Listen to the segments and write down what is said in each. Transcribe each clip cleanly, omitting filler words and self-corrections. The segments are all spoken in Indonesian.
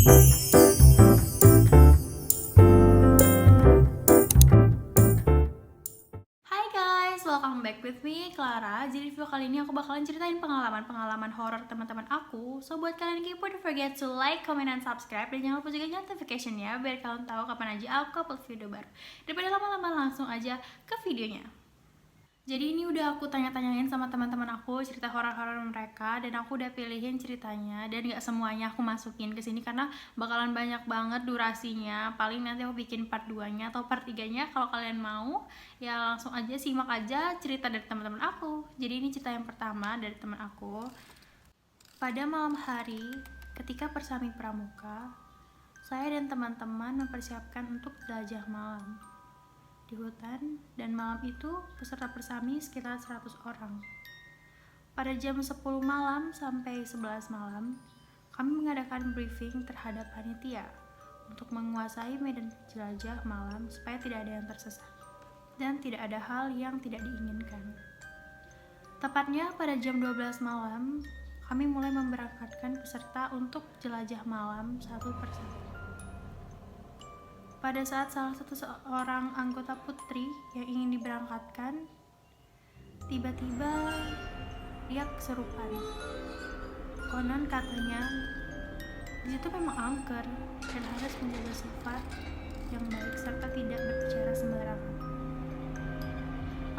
Hai guys, welcome back with me, Clara. Jadi video kali ini aku bakalan ceritain pengalaman horor teman-teman aku. So buat kalian yang kepo, don't forget to like, comment, and subscribe. Dan jangan lupa juga notification-nya biar kalian tahu kapan aja aku upload video baru. Daripada lama-lama, langsung aja ke videonya. Jadi ini udah aku tanya-tanyain sama teman-teman aku cerita horor-horor mereka, dan aku udah pilihin ceritanya, dan gak semuanya aku masukin ke sini karena bakalan banyak banget durasinya. Paling nanti aku bikin part 2-nya atau part 3-nya. Kalau kalian mau ya langsung aja simak aja cerita dari teman-teman aku. Jadi ini cerita yang pertama dari teman aku. Pada malam hari ketika Persami Pramuka, saya dan teman-teman mempersiapkan untuk jelajah malam di hutan, dan malam itu peserta Persami sekitar 100 orang. Pada jam 10 malam sampai 11 malam, kami mengadakan briefing terhadap panitia untuk menguasai medan jelajah malam supaya tidak ada yang tersesat dan tidak ada hal yang tidak diinginkan. Tepatnya pada jam 12 malam, kami mulai memberangkatkan peserta untuk jelajah malam satu persatu. Pada saat salah satu seorang anggota putri yang ingin diberangkatkan, tiba-tiba dia kesurupan. Konon katanya disitu memang angker dan harus menjaga sifat yang baik serta tidak berbicara sembarangan.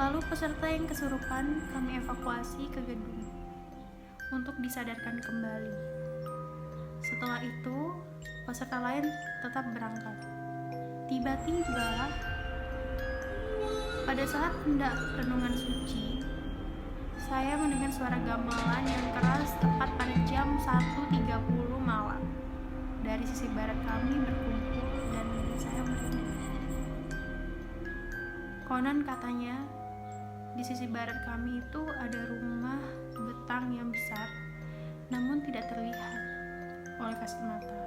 Lalu peserta yang kesurupan kami evakuasi ke gedung untuk disadarkan kembali. Setelah itu, peserta lain tetap berangkat. Tiba-tiba, pada saat hendak renungan suci, saya mendengar suara gamelan yang keras tepat pada jam 1.30 malam. Dari sisi barat kami berkumpul dan saya merinding. Konon katanya, di sisi barat kami itu ada rumah betang yang besar, namun tidak terlihat oleh kasat mata.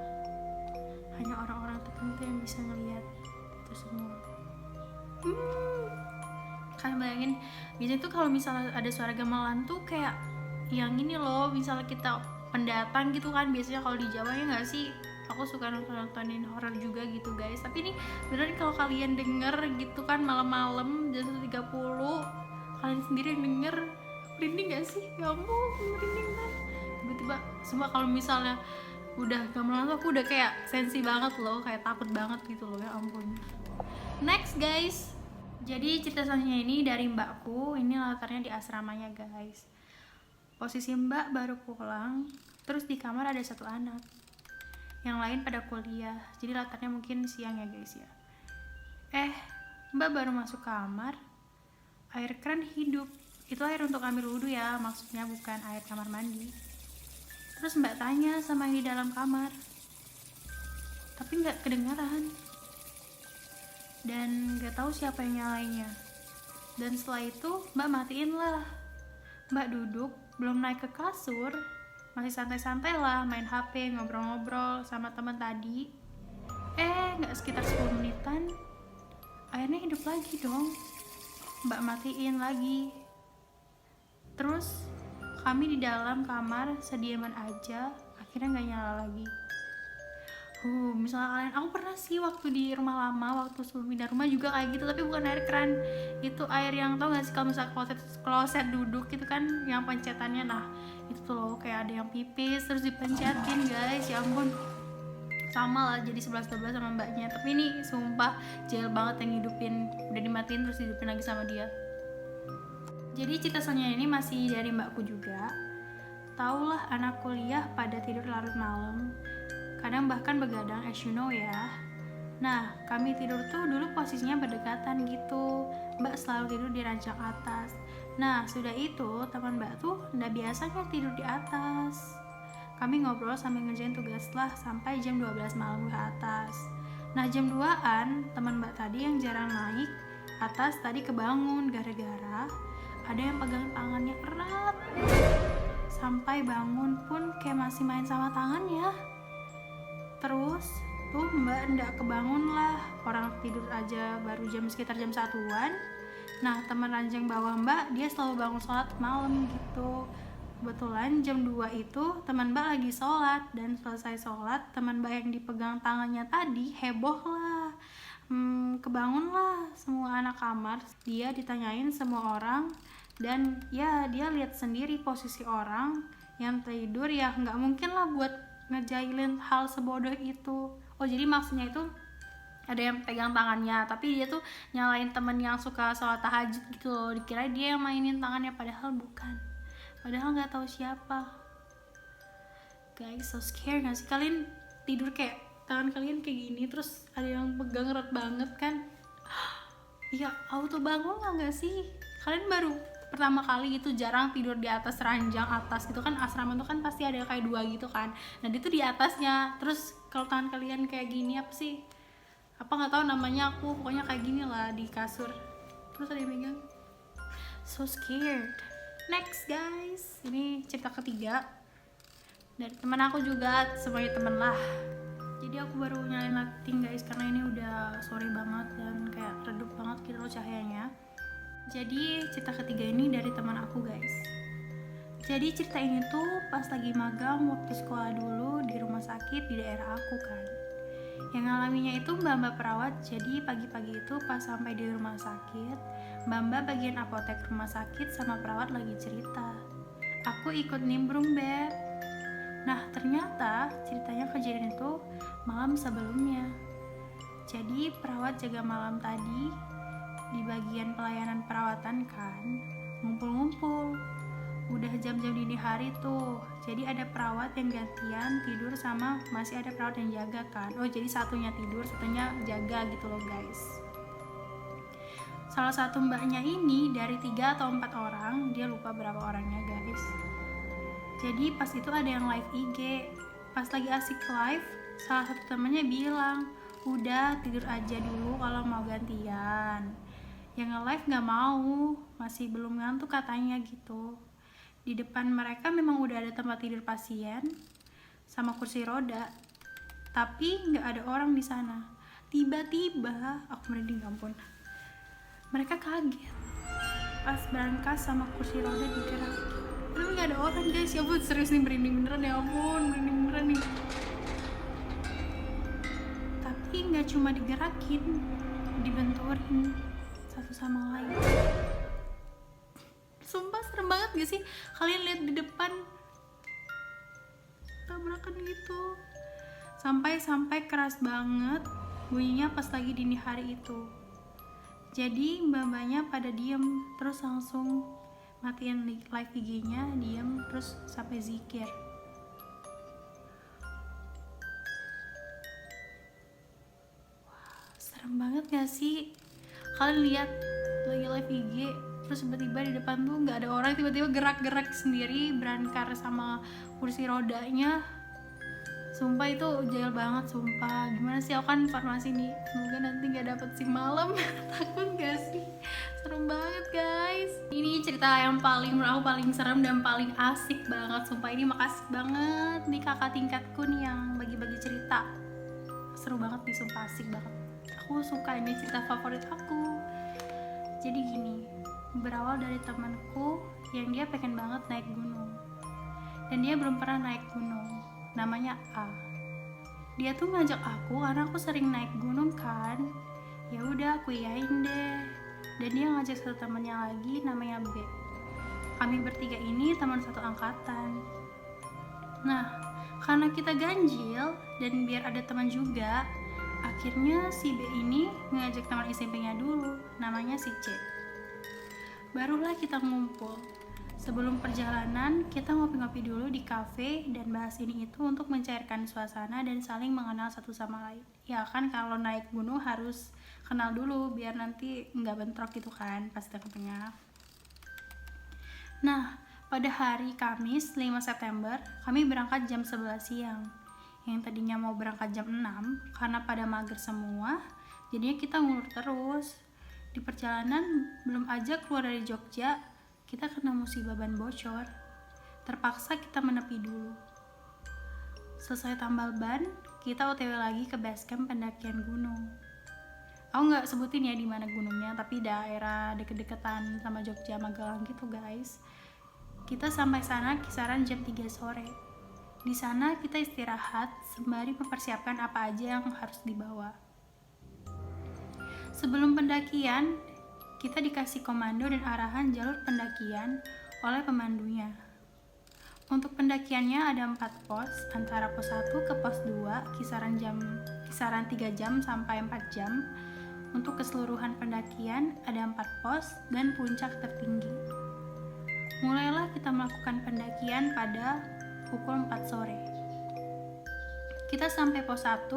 Hanya orang-orang tertentu yang bisa ngelihat itu semua. Kalian bayangin, biasanya tuh kalau misalnya ada suara gamelan tuh kayak yang ini loh, misalnya kita pendatang gitu kan, biasanya kalau di Jawa ya nggak sih? Aku suka nontonin horor juga gitu guys. Tapi ini beneran kalau kalian denger gitu kan malam-malam jam 1.30, kalian sendiri yang denger, merinding gak sih? Ya ampun, merinding kan. Tiba-tiba, semua kalau misalnya udah gamelan tuh aku udah kayak sensi banget loh, kayak takut banget gitu loh, ya ampun. Next guys, jadi cerita selanjutnya ini dari mbakku. Ini latarnya di asramanya guys. Posisi mbak baru pulang, terus di kamar ada satu anak, yang lain pada kuliah. Jadi latarnya mungkin siang ya guys ya. Mbak baru masuk kamar, air keran hidup. Itu air untuk ambil wudhu ya, maksudnya bukan air kamar mandi. Terus mbak tanya sama yang di dalam kamar, tapi nggak kedengaran dan nggak tahu siapa yang nyalainnya. Dan setelah itu mbak matiin lah. Mbak duduk, belum naik ke kasur, masih santai-santai lah main HP, ngobrol-ngobrol sama teman tadi. Nggak sekitar 10 menitan, airnya hidup lagi dong. Mbak matiin lagi. Terus kami di dalam kamar sediaman aja, akhirnya nggak nyala lagi. Misalnya kalian, aku pernah sih waktu di rumah lama, waktu sebelum pindah rumah juga kayak gitu, tapi bukan air keran. Itu air yang, tau gak sih kalau misalnya kloset duduk gitu kan, yang pencetannya, nah itu tuh loh kayak ada yang pipis terus dipencetin guys, ya ampun. Sama lah, jadi 11-12 sama mbaknya. Tapi ini sumpah jahil banget yang hidupin, udah dimatiin terus hidupin lagi sama dia. Jadi cerita selanjutnya ini masih dari mbakku juga. Taulah anak kuliah pada tidur larut malam, kadang bahkan begadang as you know ya. Nah, kami tidur tuh dulu posisinya berdekatan gitu. Mbak selalu tidur di ranjang atas. Nah, sudah itu teman mbak tuh nggak biasanya tidur di atas. Kami ngobrol sambil ngerjain tugas lah sampai jam 12 malam ke atas. Nah, jam 2-an teman mbak tadi yang jarang naik atas tadi kebangun gara-gara ada yang pegang tangannya erat. Sampai bangun pun kayak masih main sama tangannya. Terus tuh mbak ndak kebangun lah, orang tidur aja baru sekitar jam 1-an. Nah teman ranjang bawah mbak dia selalu bangun sholat malam gitu. kebetulan jam 2 itu teman Mbak lagi sholat, dan selesai sholat teman Mbak yang dipegang tangannya tadi heboh lah. Kebangun lah semua anak kamar, dia ditanyain semua orang, dan ya dia lihat sendiri posisi orang yang tidur, ya nggak mungkin lah buat ngejailin hal sebodoh itu. Oh jadi maksudnya itu ada yang pegang tangannya, tapi dia tuh nyalain temen yang suka sholat tahajud gitu loh, dikira dia yang mainin tangannya, padahal bukan, padahal nggak tahu siapa. Guys, so scare gak sih? Kalian tidur kayak tangan kalian kayak gini, terus ada yang pegang erat banget kan? Iya, auto bangun lah gak sih? Kalian baru pertama kali gitu jarang tidur di atas ranjang atas gitu kan, asrama tuh kan pasti ada kayak 2 gitu kan, nah itu di atasnya. Terus kalau tangan kalian kayak gini, apa sih, apa nggak tahu namanya, aku pokoknya kayak gini lah di kasur, terus ada yang megang. So scared. Next guys, ini cerita ketiga dari teman aku juga, semuanya temen lah. Jadi aku baru nyalain lighting guys, karena ini udah sore banget dan kayak redup banget gitu loh cahayanya. Jadi cerita ketiga ini dari teman aku guys. Jadi cerita ini tuh pas lagi magang waktu sekolah dulu di rumah sakit di daerah aku kan. Yang ngalaminya itu mbak-mbak perawat. Jadi pagi-pagi itu pas sampai di rumah sakit, mbak-mbak bagian apotek rumah sakit sama perawat lagi cerita. Aku ikut nimbrung beb. Nah ternyata ceritanya kejadian itu malam sebelumnya. Jadi perawat jaga malam tadi di bagian pelayanan perawatan kan, ngumpul-ngumpul. Udah jam-jam dini hari tuh, jadi ada perawat yang gantian tidur sama masih ada perawat yang jaga kan. Oh jadi satunya tidur, satunya jaga gitu loh guys. Salah satu mbaknya ini dari 3 atau 4 orang, dia lupa berapa orangnya guys. Jadi pas itu ada yang live IG, pas lagi asik live, salah satu temennya bilang, udah tidur aja dulu kalau mau gantian. Yang nge-live gak mau, masih belum ngantuk katanya gitu. Di depan mereka memang udah ada tempat tidur pasien sama kursi roda, tapi nggak ada orang di sana. Tiba-tiba aku merinding, ampun. Mereka kaget pas berangkas sama kursi roda digerakin. Tapi nggak ada orang guys, ya ampun, serius nih, merinding beneran, ya ampun, merinding beneran nih. Tapi nggak cuma digerakin, dibenturin satu sama lain. Sumpah serem banget gak sih? Kalian lihat di depan tabrakan gitu, sampai keras banget bunyinya pas lagi dini hari itu. Jadi mbak-mbaknya pada diem, terus langsung matiin live IG-nya, diem terus sampai zikir. Serem banget gak sih? Kalian lihat lagi live IG, terus tiba-tiba di depan tuh nggak ada orang, tiba-tiba gerak-gerak sendiri berangkar sama kursi rodanya. Sumpah itu jail banget, sumpah. Gimana sih, aku kan farmasi nih, semoga nanti nggak dapet si malam. Takut gak sih? Serem banget guys. Ini cerita yang menurut aku paling serem dan paling asik banget, sumpah. Ini makasih banget nih kakak tingkatku nih yang bagi-bagi cerita. Seru banget nih, sumpah asik banget. Aku suka, ini cerita favorit aku. Jadi gini, berawal dari temanku yang dia pengen banget naik gunung, dan dia belum pernah naik gunung. Namanya A. Dia tuh ngajak aku karena aku sering naik gunung kan. Ya udah aku iyain deh. Dan dia ngajak satu temannya lagi namanya B. Kami bertiga ini teman satu angkatan. Nah, karena kita ganjil dan biar ada teman juga, akhirnya si B ini ngajak teman SMP-nya dulu, namanya si C. Barulah kita ngumpul. Sebelum perjalanan, kita ngopi-ngopi dulu di kafe dan bahas ini itu untuk mencairkan suasana dan saling mengenal satu sama lain. Ya kan kalau naik gunung harus kenal dulu biar nanti nggak bentrok gitu kan pas tengah-tengah. Nah, pada hari Kamis 5 September, kami berangkat jam 11 siang. Yang tadinya mau berangkat jam 6, karena pada mager semua, jadinya kita ngulur terus. Di perjalanan, belum aja keluar dari Jogja, kita kena musibah ban bocor. Terpaksa kita menepi dulu. Selesai tambal ban, kita OTW lagi ke base camp pendakian gunung. Aku nggak sebutin ya di mana gunungnya, tapi daerah deket-deketan sama Jogja Magelang gitu guys. Kita sampai sana kisaran jam 3 sore. Di sana kita istirahat sembari mempersiapkan apa aja yang harus dibawa. Sebelum pendakian, kita dikasih komando dan arahan jalur pendakian oleh pemandunya. Untuk pendakiannya ada 4 pos, antara pos 1 ke pos 2 kisaran 3 jam sampai 4 jam. Untuk keseluruhan pendakian ada 4 pos dan puncak tertinggi. Mulailah kita melakukan pendakian pada pukul 4 sore. Kita sampai pos 1,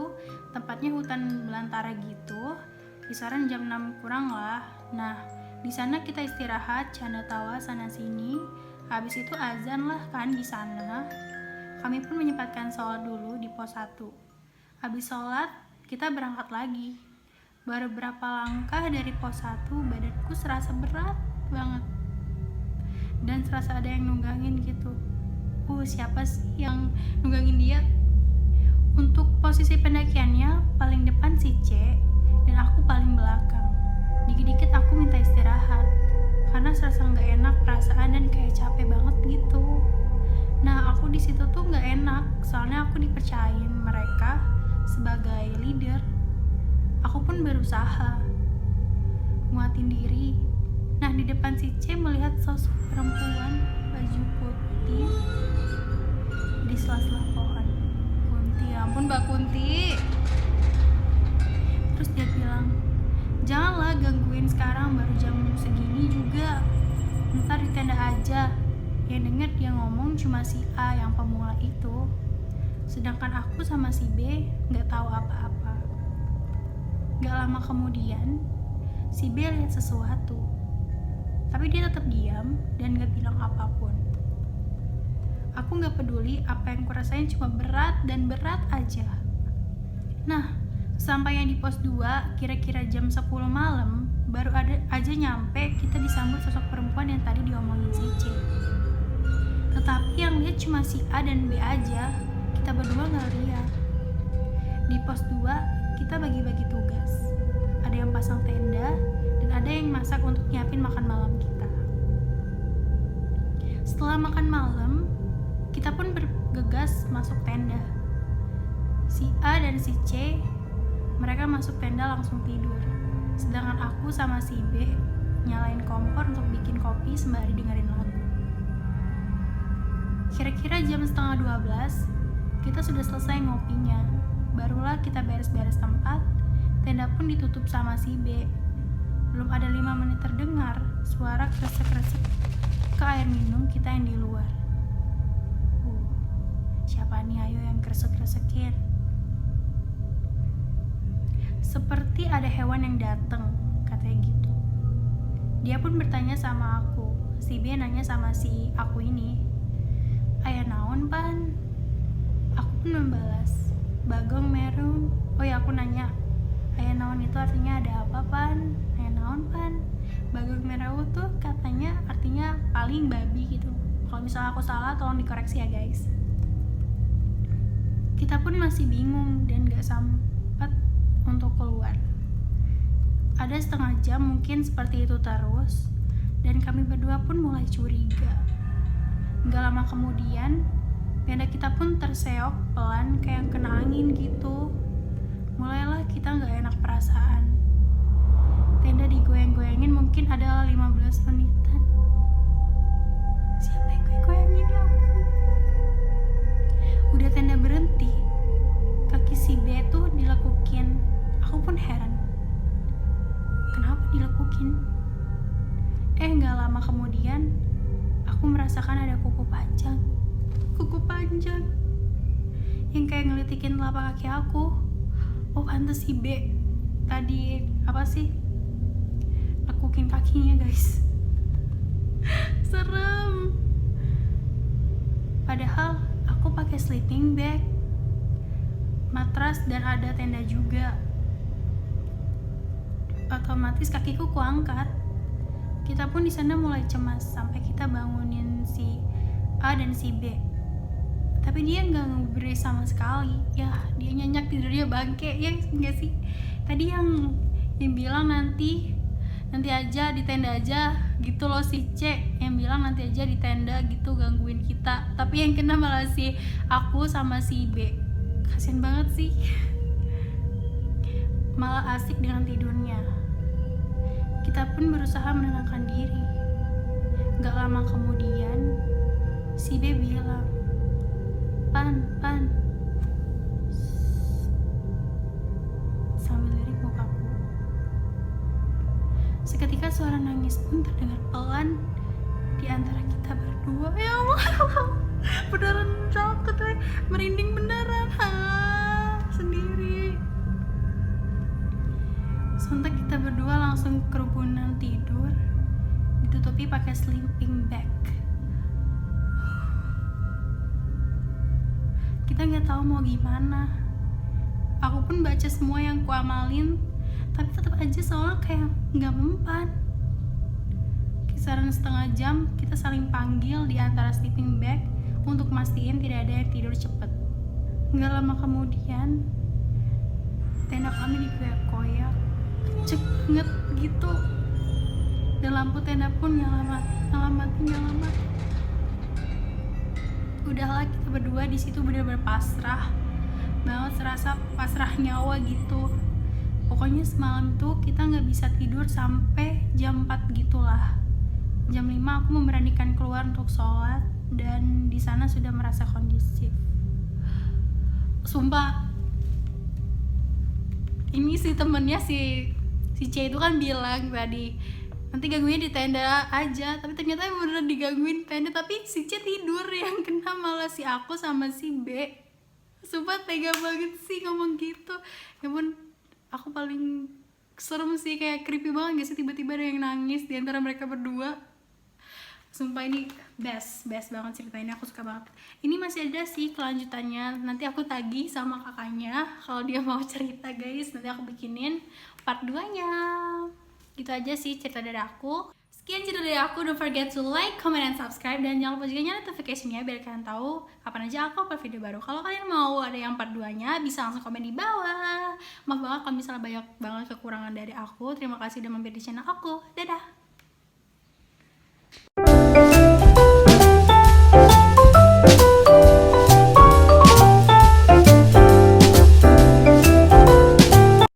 tempatnya hutan belantara gitu, kisaran jam 6 kurang lah. Nah, di sana kita istirahat, canda tawa sana sini. Habis itu azan lah kan di sana. Kami pun menyempatkan sholat dulu di pos 1. Habis sholat, kita berangkat lagi. Baru berapa langkah dari pos 1, badanku serasa berat banget. Dan serasa ada yang nunggangin gitu. Siapa sih yang nunggangin dia? Untuk posisi pendakiannya, paling depan si C, dan aku paling belakang. Dikit-dikit aku minta istirahat, karena serasa gak enak perasaan dan kayak capek banget gitu. Nah, aku di situ tuh gak enak, soalnya aku dipercayain mereka sebagai leader. Aku pun berusaha nguatin diri. Nah, di depan si C melihat sosok perempuan baju putih di sela-sela pohon. Kunti, ya ampun Mbak Kunti. Terus dia bilang, janganlah gangguin sekarang, baru jam segini juga. Ntar di tenda aja. Yang denger dia ngomong cuma si A yang pemula itu. Sedangkan aku sama si B gak tahu apa-apa. Gak lama kemudian, si B lihat sesuatu. Tapi dia tetap diam dan gak bilang apapun. Aku gak peduli, apa yang kurasain cuma berat dan berat aja. Nah, sampainya di pos 2, kira-kira jam 10 malam, baru aja nyampe kita disambut sosok perempuan yang tadi diomongin si C. Tetapi yang lihat cuma si A dan B aja, kita berdua gak lihat. Di pos 2, kita bagi-bagi tugas. Ada yang pasang tenda, dan ada yang masak untuk nyiapin makan malam kita. Setelah makan malam, kita pun bergegas masuk tenda. Si A dan si C, mereka masuk tenda langsung tidur. Sedangkan aku sama si B nyalain kompor untuk bikin kopi sembari dengerin lagu. Kira-kira jam 11:30, kita sudah selesai ngopinya. Barulah kita beres-beres tempat, tenda pun ditutup sama si B. Belum ada 5 menit terdengar suara kresek-kresek ke air minum kita yang di luar. Siapa nih ayo yang kresek-kresekin? Seperti ada hewan yang datang, katanya gitu. Dia pun bertanya sama aku. Si B nanya sama si aku ini, "Aya naon, Pan?" Aku pun membalas, "Bagong merung." Oh ya, aku nanya, "Aya naon itu artinya ada apa, Pan?" "Aya naon, Pan?" Bagong merau tuh katanya artinya paling babi gitu. Kalau misalnya aku salah, tolong dikoreksi ya guys. Kita pun masih bingung dan gak sempat untuk keluar. Ada setengah jam mungkin seperti itu terus, dan kami berdua pun mulai curiga. Gak lama kemudian, tenda kita pun terseok pelan kayak kena angin gitu. Mulailah kita gak enak perasaan. Tenda digoyang-goyangin mungkin ada 15 menitan. Siapa yang goyang-goyangin ya ampun? Udah tenda berhenti, kaki si B tuh dilekukin. Aku pun heran, kenapa dilekukin? Gak lama kemudian, aku merasakan ada kuku panjang yang kayak ngelitikin telapak kaki aku. Oh pantes si B tadi apa sih lekukin kakinya guys. Serem. Padahal aku pakai sleeping bag, matras, dan ada tenda juga. Otomatis kakiku kuangkat. Kita pun di sana mulai cemas sampai kita bangunin si A dan si B. Tapi dia nggak ngeberi sama sekali. Ya, dia nyenyak tidurnya bangke ya nggak sih? Tadi yang bilang nanti nanti aja di tenda aja gitu loh. Si C yang bilang nanti aja di tenda gitu gangguin kita, tapi yang kena malah si aku sama si B. Kasian banget sih. Malah asik dengan tidurnya. Kita pun berusaha menenangkan diri. Gak lama kemudian si B bilang, Pan sambil lirik mukaku. Seketika suara nangis pun terdengar pelan di antara kita berdua. Ya Allah, beneran takut, merinding beneran, sendiri. Sontak kita berdua langsung kerubunan tidur, ditutupi pakai sleeping bag. Kita nggak tahu mau gimana. Aku pun baca semua yang kuamalin, tapi tetap aja soalnya kayak nggak mempan. Kisaran setengah jam kita saling panggil di antara sleeping bag untuk mastiin tidak ada yang tidur cepet. Nggak lama kemudian tenda kami dikoyak-koyak kenceng banget gitu, dan lampu tenda pun nyala mati. Udahlah, kita berdua di situ bener-bener pasrah banget, serasa pasrah nyawa gitu. Pokoknya semalam tuh kita nggak bisa tidur sampai jam 4 gitulah. Jam 5 aku memberanikan keluar untuk sholat, dan di sana sudah merasa kondusif. Sumpah, ini si temennya si C itu kan bilang tadi nanti gangguinnya di tenda aja, tapi ternyata beneran digangguin tenda, tapi si C tidur, yang kena malah si aku sama si B. Sumpah tega banget sih ngomong gitu. Ya pun, aku paling serem sih, kayak creepy banget gak sih tiba-tiba ada yang nangis di antara mereka berdua. Sumpah ini best banget cerita ini, aku suka banget. Ini masih ada sih kelanjutannya, nanti aku tagih sama kakaknya kalau dia mau cerita guys, nanti aku bikinin part 2-nya. Gitu aja sih cerita dari aku. Sekian cerita dari aku, don't forget to like, comment, and subscribe, dan jangan lupa juga nyalain notification-nya biar kalian tahu kapan aja aku upload video baru. Kalau kalian mau ada yang part 2-nya bisa langsung komen di bawah. Maaf banget kalau misalnya banyak banget kekurangan dari aku. Terima kasih udah mampir di channel aku. Dadah.